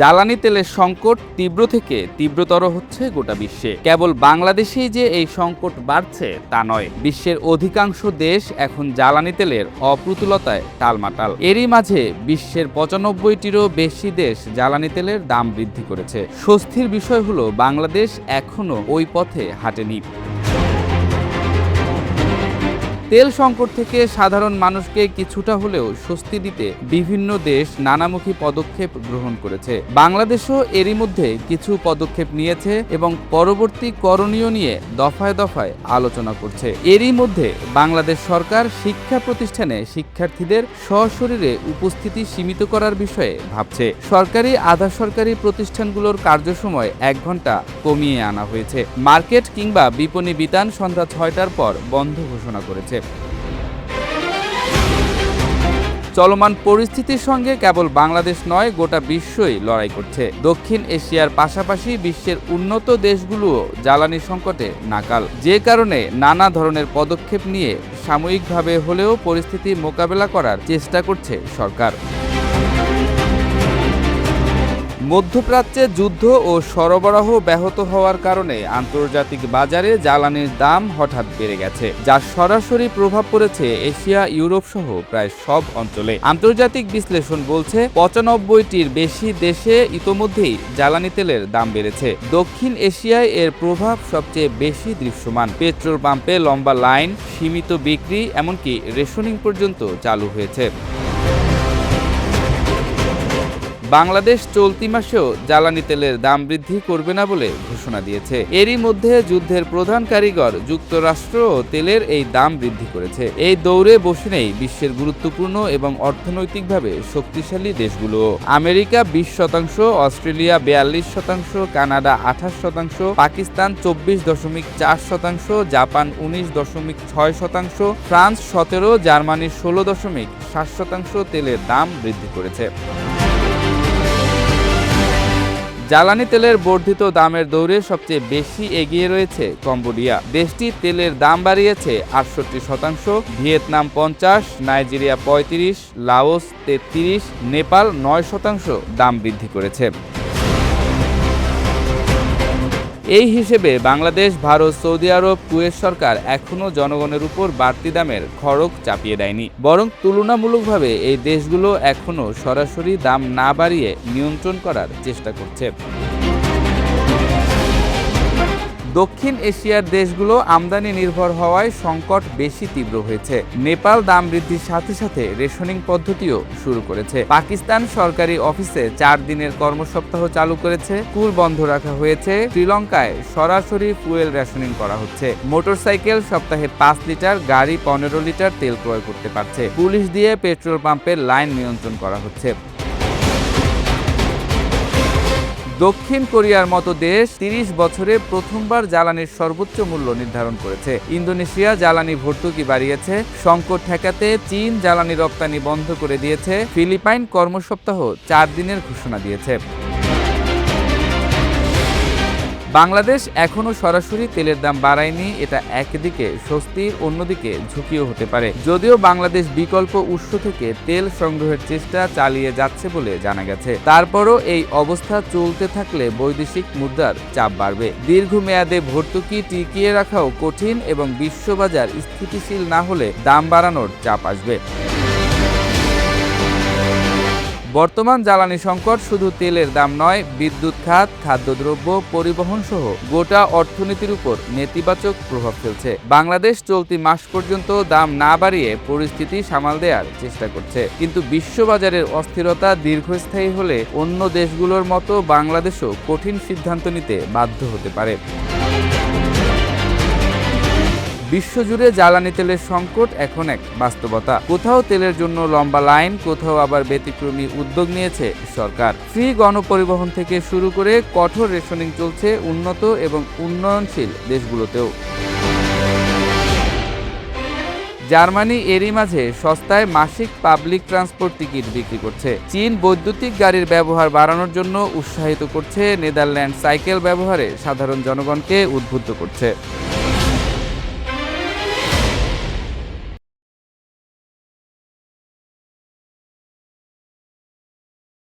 জ্বালানি তেলের সংকট তীব্র থেকে তীব্রতর হচ্ছে গোটা বিশ্বে। কেবল বাংলাদেশেই যে এই সংকট বাড়ছে তা নয়, বিশ্বের অধিকাংশ দেশ এখন জ্বালানি তেলের অপ্রতুলতায় টালমাটাল। এরই মাঝে বিশ্বের ৯৫টিরও বেশি দেশ জ্বালানি তেলের দাম বৃদ্ধি করেছে। স্বস্তির বিষয় হলো বাংলাদেশ এখনো ওই পথে হাঁটেনি। তেল সংকট থেকে সাধারণ মানুষকে কিছুটা হলেও স্বস্তি দিতে বিভিন্ন দেশ নানামুখী পদক্ষেপ গ্রহণ করেছে। বাংলাদেশও এরই মধ্যে কিছু পদক্ষেপ নিয়েছে এবং পরবর্তী করণীয় নিয়ে দফায় দফায় আলোচনা করছে। এরই মধ্যে বাংলাদেশ সরকার শিক্ষা প্রতিষ্ঠানে শিক্ষার্থীদের সশরীরে উপস্থিতি সীমিত করার বিষয়ে ভাবছে। সরকারি আধা সরকারি প্রতিষ্ঠানগুলোর কার্যসময় ১ ঘন্টা কমিয়ে আনা হয়েছে। মার্কেট কিংবা বিপণী বিতান সন্ধ্যা ৬টার পর বন্ধ ঘোষণা করেছে। চলমান পরিস্থিতির সঙ্গে কেবল বাংলাদেশ নয়, গোটা বিশ্বই লড়াই করছে। দক্ষিণ এশিয়ার পাশাপাশি বিশ্বের উন্নত দেশগুলোও জ্বালানি সংকটে নাকাল, যে কারণে নানা ধরনের পদক্ষেপ নিয়ে সাময়িকভাবে হলেও পরিস্থিতি মোকাবেলা করার চেষ্টা করছে সরকার। মধ্যপ্রাচ্যে যুদ্ধ ও সরবরাহ ব্যাহত হওয়ার কারণে আন্তর্জাতিক বাজারে জ্বালানির দাম হঠাৎ বেড়ে গেছে, যার সরাসরি প্রভাব পড়েছে এশিয়া, ইউরোপ সহ প্রায় সব অঞ্চলে। আন্তর্জাতিক বিশ্লেষণ বলছে ৯৫টির বেশি দেশে ইতোমধ্যেই জ্বালানি তেলের দাম বেড়েছে। দক্ষিণ এশিয়ায় এর প্রভাব সবচেয়ে বেশি দৃশ্যমান। পেট্রোল পাম্পে লম্বা লাইন, সীমিত বিক্রি, এমনকি রেশনিং পর্যন্ত চালু হয়েছে। বাংলাদেশ চলতি মাসেও জ্বালানি তেলের দাম বৃদ্ধি করবে না বলে ঘোষণা দিয়েছে। এরই মধ্যে যুদ্ধের প্রধান কারিগর যুক্তরাষ্ট্রও তেলের এই দাম বৃদ্ধি করেছে। এই দৌড়ে বসে নেই বিশ্বের গুরুত্বপূর্ণ এবং অর্থনৈতিকভাবে শক্তিশালী দেশগুলো। America ২০%, Australia ৪২%, Canada ২৮%, Pakistan ২৪.৪%, Japan ১৯.৬%, France ১৭%, Germany ১৬.৭% তেলের দাম বৃদ্ধি করেছে। জ্বালানি তেলের বর্ধিত দামের দৌড়ে সবচেয়ে বেশি এগিয়ে রয়েছে কম্বোডিয়া। দেশটি তেলের দাম বাড়িয়েছে ৬৮%, ভিয়েতনাম ৫০%, নাইজেরিয়া ৩৫%, লাওস ৩৩%, নেপাল ৯% দাম বৃদ্ধি করেছে। এই হিসেবে বাংলাদেশ, ভারত, সৌদি আরব, কুয়েত সরকার এখনও জনগণের উপর বাড়তি দামের খড়গ চাপিয়ে দেয়নি, বরং তুলনামূলকভাবে এই দেশগুলো এখনও সরাসরি দাম না বাড়িয়ে নিয়ন্ত্রণ করার চেষ্টা করছে। দক্ষিণ এশিয়ার দেশগুলো আমদানি নির্ভর হওয়ায় সংকট বেশি তীব্র হয়েছে। নেপাল দাম বৃদ্ধির সাথে সাথে রেশনিং পদ্ধতিও শুরু করেছে। পাকিস্তান সরকারি অফিসে ৪ দিনের কর্মসপ্তাহ চালু করেছে। স্কুল বন্ধ রাখা হয়েছে। শ্রীলঙ্কায় সরাসরি ফুয়েল রেশনিং করা হচ্ছে। মোটরসাইকেল সপ্তাহে ৫ লিটার, গাড়ি ১৫ লিটার তেল ক্রয় করতে পারছে। পুলিশ দিয়ে পেট্রোল পাম্পের লাইন নিয়ন্ত্রণ করা হচ্ছে। দক্ষিণ কোরিয়ার মতো দেশ ৩০ বছরে প্রথমবার জ্বালানির সর্বোচ্চ মূল্য নির্ধারণ করেছে। ইন্দোনেশিয়া জ্বালানি ভর্তুকি বাড়িয়েছে। সংকট ঠেকাতে চীন জ্বালানি রপ্তানি বন্ধ করে দিয়েছে। ফিলিপাইন কর্মসপ্তাহ ৪ দিনের ঘোষণা দিয়েছে। বাংলাদেশ এখনও সরাসরি তেলের দাম বাড়ায়নি। এটা একদিকে স্বস্তির, অন্যদিকে ঝুঁকিও হতে পারে। যদিও বাংলাদেশ বিকল্প উৎস থেকে তেল সংগ্রহের চেষ্টা চালিয়ে যাচ্ছে বলে জানা গেছে। তারপরও এই অবস্থা চলতে থাকলে বৈদেশিক মুদ্রার চাপ বাড়বে। দীর্ঘমেয়াদে ভর্তুকি টিকিয়ে রাখাও কঠিন এবং বিশ্ববাজার স্থিতিশীল না হলে দাম বাড়ানোর চাপ আসবে। বর্তমান জ্বালানি সংকট শুধু তেলের দাম নয়, বিদ্যুৎ খাত, খাদ্যদ্রব্য, পরিবহন সহ গোটা অর্থনীতির উপর নেতিবাচক প্রভাব ফেলছে। বাংলাদেশ চলতি মাস পর্যন্ত দাম না বাড়িয়ে পরিস্থিতি সামাল দেওয়ার চেষ্টা করছে, কিন্তু বিশ্ববাজারের অস্থিরতা দীর্ঘস্থায়ী হলে অন্য দেশগুলোর মতো বাংলাদেশও কঠিন সিদ্ধান্ত নিতে বাধ্য হতে পারে। বিশ্বজুড়ে জ্বালানি তেলের সংকট এখন এক বাস্তবতা। কোথাও তেলের জন্য লম্বা লাইন, কোথাও আবার ব্যতিক্রমী উদ্যোগ নিয়েছে সরকার। ফ্রি গণপরিবহন থেকে শুরু করে কঠোর রেশনিং চলছে উন্নত এবং উন্নয়নশীল দেশগুলোতেও। জার্মানি এরই মাঝে সস্তায় মাসিক পাবলিক ট্রান্সপোর্ট টিকিট বিক্রি করছে। চীন বৈদ্যুতিক গাড়ির ব্যবহার বাড়ানোর জন্য উৎসাহিত করছে। নেদারল্যান্ড সাইকেল ব্যবহারে সাধারণ জনগণকে উদ্বুদ্ধ করছে।